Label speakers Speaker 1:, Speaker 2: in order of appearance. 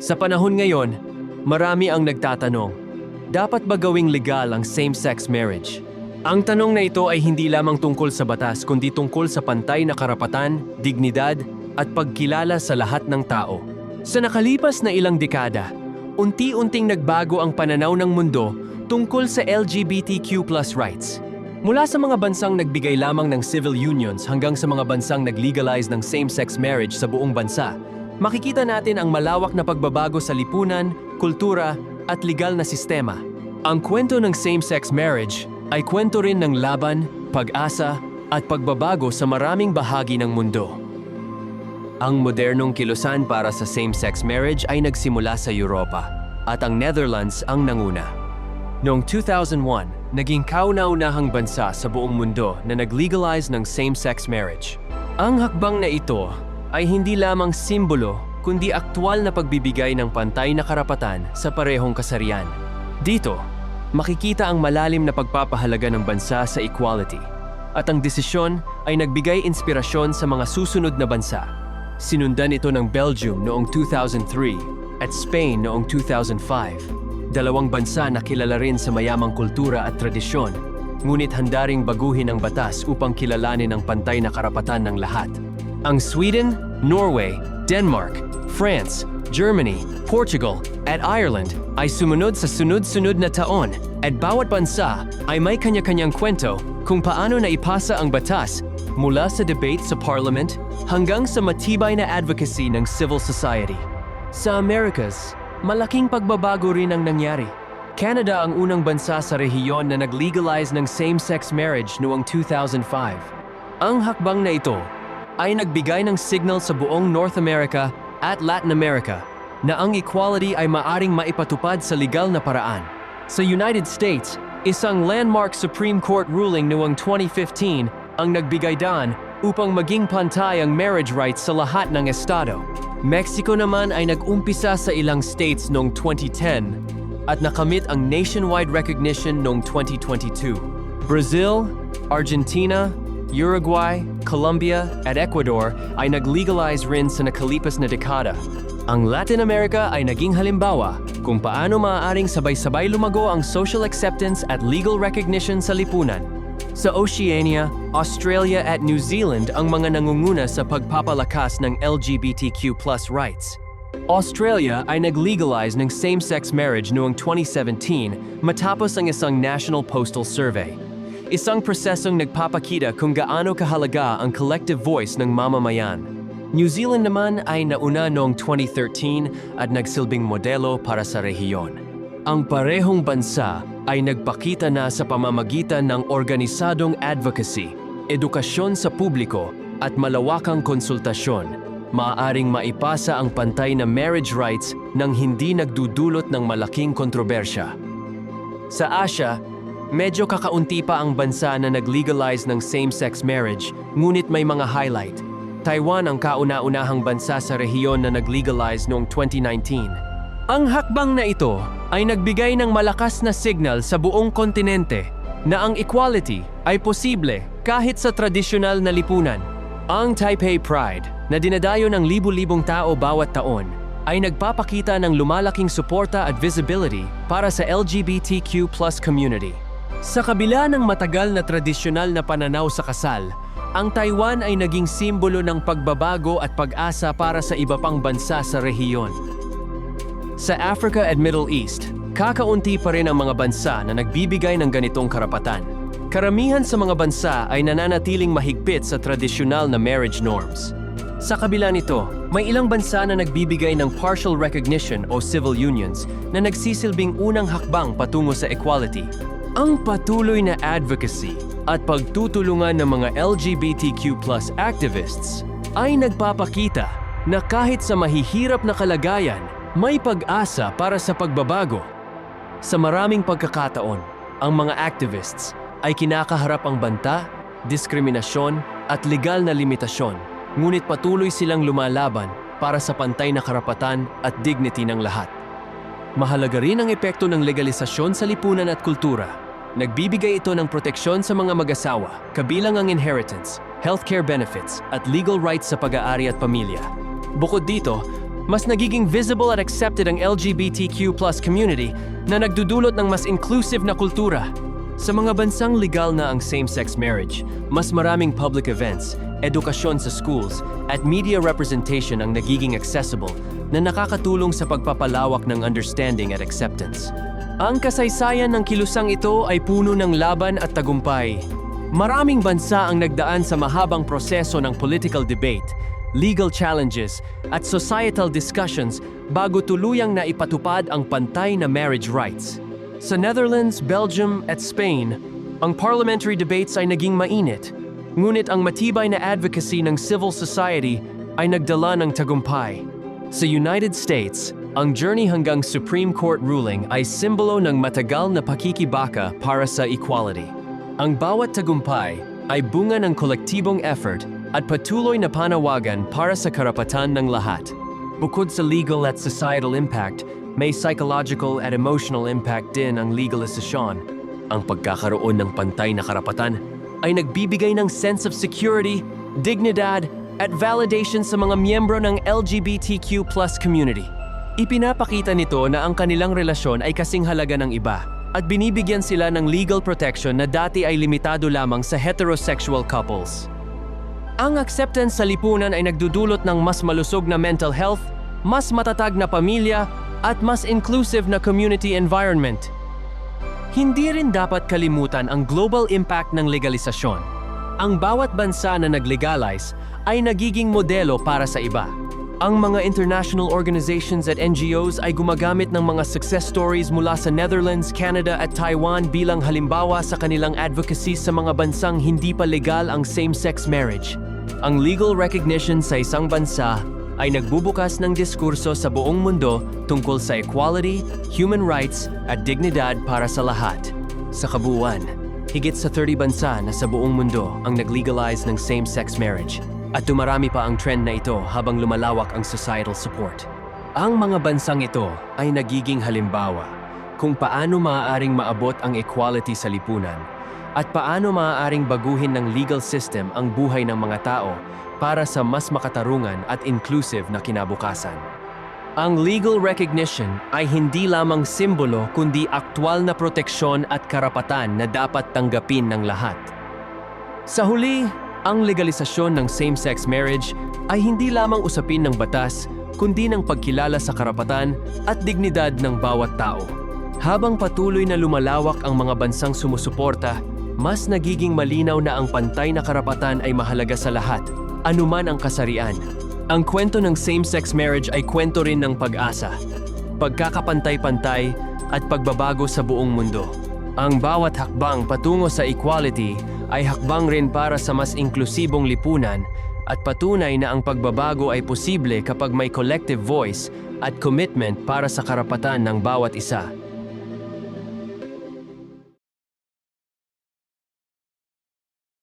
Speaker 1: Sa panahon ngayon, marami ang nagtatanong, dapat ba gawing legal ang same-sex marriage? Ang tanong na ito ay hindi lamang tungkol sa batas kundi tungkol sa pantay na karapatan, dignidad at pagkilala sa lahat ng tao. Sa nakalipas na ilang dekada, unti-unting nagbago ang pananaw ng mundo tungkol sa LGBTQ+ rights. Mula sa mga bansang nagbigay lamang ng civil unions hanggang sa mga bansang nag-legalize ng same-sex marriage sa buong bansa, makikita natin ang malawak na pagbabago sa lipunan, kultura at legal na sistema. Ang kwento ng same-sex marriage ay kwento rin ng laban, pag-asa at pagbabago sa maraming bahagi ng mundo. Ang modernong kilusan para sa same-sex marriage ay nagsimula sa Europa at ang Netherlands ang nanguna. Noong 2001, naging kauna-unahang bansa sa buong mundo na nag-legalize ng same-sex marriage. Ang hakbang na ito ay hindi lamang simbolo kundi aktwal na pagbibigay ng pantay na karapatan sa parehong kasarian. Dito, makikita ang malalim na pagpapahalaga ng bansa sa equality at ang desisyon ay nagbigay inspirasyon sa mga susunod na bansa. Sinundan ito ng Belgium noong 2003 at Spain noong 2005. Dalawang bansa na kilala rin sa mayamang kultura at tradisyon, ngunit handa ring baguhin ang batas upang kilalanin ang pantay na karapatan ng lahat. Ang Sweden, Norway, Denmark, France, Germany, Portugal at Ireland ay sumunod sa sunod-sunod na taon at bawat bansa ay may kanya-kanyang kwento kung paano naipasa ang batas mula sa debate sa parliament hanggang sa matibay na advocacy ng civil society. Sa Americas, malaking pagbabago rin ang nangyari. Canada ang unang bansa sa rehiyon na nag-legalize ng same-sex marriage noong 2005. Ang hakbang na ito ay nagbigay ng signal sa buong North America at Latin America na ang equality ay maaring maipatupad sa legal na paraan. Sa United States, isang landmark Supreme Court ruling noong 2015 ang nagbigay daan upang maging pantay ang marriage rights sa lahat ng estado. Mexico naman ay nag-umpisa sa ilang states noong 2010 at nakamit ang nationwide recognition noong 2022. Brazil, Argentina, Uruguay, Colombia at Ecuador ay nag-legalize rin sa nakalipas na dekada. Ang Latin America ay naging halimbawa kung paano maaaring sabay-sabay lumago ang social acceptance at legal recognition sa lipunan. Sa Oceania, Australia at New Zealand ang mga nangunguna sa pagpapalakas ng LGBTQ+ rights. Australia ay nag-legalize ng same-sex marriage noong 2017 matapos ang isang National Postal Survey. Isang prosesong nagpapakita kung gaano kahalaga ang collective voice ng mamamayan. New Zealand naman ay nauna noong 2013 at nagsilbing modelo para sa rehiyon. Ang parehong bansa ay nagpakita na sa pamamagitan ng organisadong advocacy, edukasyon sa publiko at malawakang konsultasyon, maaaring maipasa ang pantay na marriage rights nang hindi nagdudulot ng malaking kontrobersya. Sa Asia, medyo kakaunti pa ang bansa na nag-legalize ng same-sex marriage, ngunit may mga highlight. Taiwan ang kauna-unahang bansa sa rehiyon na nag-legalize noong 2019. Ang hakbang na ito ay nagbigay ng malakas na signal sa buong kontinente na ang equality ay posible kahit sa tradisyonal na lipunan. Ang Taipei Pride, na dinadayo ng libu-libong tao bawat taon, ay nagpapakita ng lumalaking suporta at visibility para sa LGBTQ+ community. Sa kabila ng matagal na tradisyonal na pananaw sa kasal, ang Taiwan ay naging simbolo ng pagbabago at pag-asa para sa iba pang bansa sa rehiyon. Sa Africa at Middle East, kakaunti pa rin ang mga bansa na nagbibigay ng ganitong karapatan. Karamihan sa mga bansa ay nananatiling mahigpit sa tradisyonal na marriage norms. Sa kabila nito, may ilang bansa na nagbibigay ng partial recognition o civil unions na nagsisilbing unang hakbang patungo sa equality. Ang patuloy na advocacy at pagtutulungan ng mga LGBTQ+ activists ay nagpapakita na kahit sa mahihirap na kalagayan, may pag-asa para sa pagbabago. Sa maraming pagkakataon, ang mga activists ay kinakaharap ang banta, diskriminasyon at legal na limitasyon, ngunit patuloy silang lumalaban para sa pantay na karapatan at dignity ng lahat. Mahalaga rin ang epekto ng legalisasyon sa lipunan at kultura. Nagbibigay ito ng proteksyon sa mga mag-asawa, kabilang ang inheritance, healthcare benefits at legal rights sa pag-aari at pamilya. Bukod dito, mas nagiging visible at accepted ang LGBTQ+ community na nagdudulot ng mas inclusive na kultura. Sa mga bansang legal na ang same-sex marriage, mas maraming public events, edukasyon sa schools, at media representation ang nagiging accessible na nakakatulong sa pagpapalawak ng understanding at acceptance. Ang kasaysayan ng kilusang ito ay puno ng laban at tagumpay. Maraming bansa ang nagdaan sa mahabang proseso ng political debate, legal challenges, at societal discussions bago tuluyang naipatupad ang pantay na marriage rights. Sa Netherlands, Belgium, at Spain, ang parliamentary debates ay naging mainit, ngunit ang matibay na advocacy ng civil society ay nagdala ng tagumpay. Sa United States, ang journey hanggang Supreme Court ruling ay simbolo ng matagal na pakikibaka para sa equality. Ang bawat tagumpay ay bunga ng kolektibong effort at patuloy na panawagan para sa karapatan ng lahat. Bukod sa legal at societal impact, may psychological at emotional impact din ang legalisasyon. Ang pagkakaroon ng pantay na karapatan ay nagbibigay ng sense of security, dignidad, at validation sa mga miyembro ng LGBTQ+ community. Ipinapakita nito na ang kanilang relasyon ay kasing halaga ng iba at binibigyan sila ng legal protection na dati ay limitado lamang sa heterosexual couples. Ang acceptance sa lipunan ay nagdudulot ng mas malusog na mental health, mas matatag na pamilya, at mas inclusive na community environment. Hindi rin dapat kalimutan ang global impact ng legalisasyon. Ang bawat bansa na nag-legalize ay nagiging modelo para sa iba. Ang mga international organizations at NGOs ay gumagamit ng mga success stories mula sa Netherlands, Canada at Taiwan bilang halimbawa sa kanilang advocacy sa mga bansang hindi pa legal ang same-sex marriage. Ang legal recognition sa isang bansa ay nagbubukas ng diskurso sa buong mundo tungkol sa equality, human rights at dignidad para sa lahat. Sa kabuuan, higit sa 30 bansa na sa buong mundo ang nag-legalize ng same-sex marriage. At dumarami pa ang trend na ito habang lumalawak ang societal support. Ang mga bansang ito ay nagiging halimbawa kung paano maaaring maabot ang equality sa lipunan at paano maaaring baguhin ng legal system ang buhay ng mga tao para sa mas makatarungan at inclusive na kinabukasan. Ang legal recognition ay hindi lamang simbolo kundi aktwal na proteksyon at karapatan na dapat tanggapin ng lahat. Sa huli, ang legalisasyon ng same-sex marriage ay hindi lamang usapin ng batas, kundi ng pagkilala sa karapatan at dignidad ng bawat tao. Habang patuloy na lumalawak ang mga bansang sumusuporta, mas nagiging malinaw na ang pantay na karapatan ay mahalaga sa lahat, anuman ang kasarian. Ang kwento ng same-sex marriage ay kwento rin ng pag-asa, pagkakapantay-pantay at pagbabago sa buong mundo. Ang bawat hakbang patungo sa equality ay hakbang rin para sa mas inklusibong lipunan at patunay na ang pagbabago ay posible kapag may collective voice at commitment para sa karapatan ng bawat isa.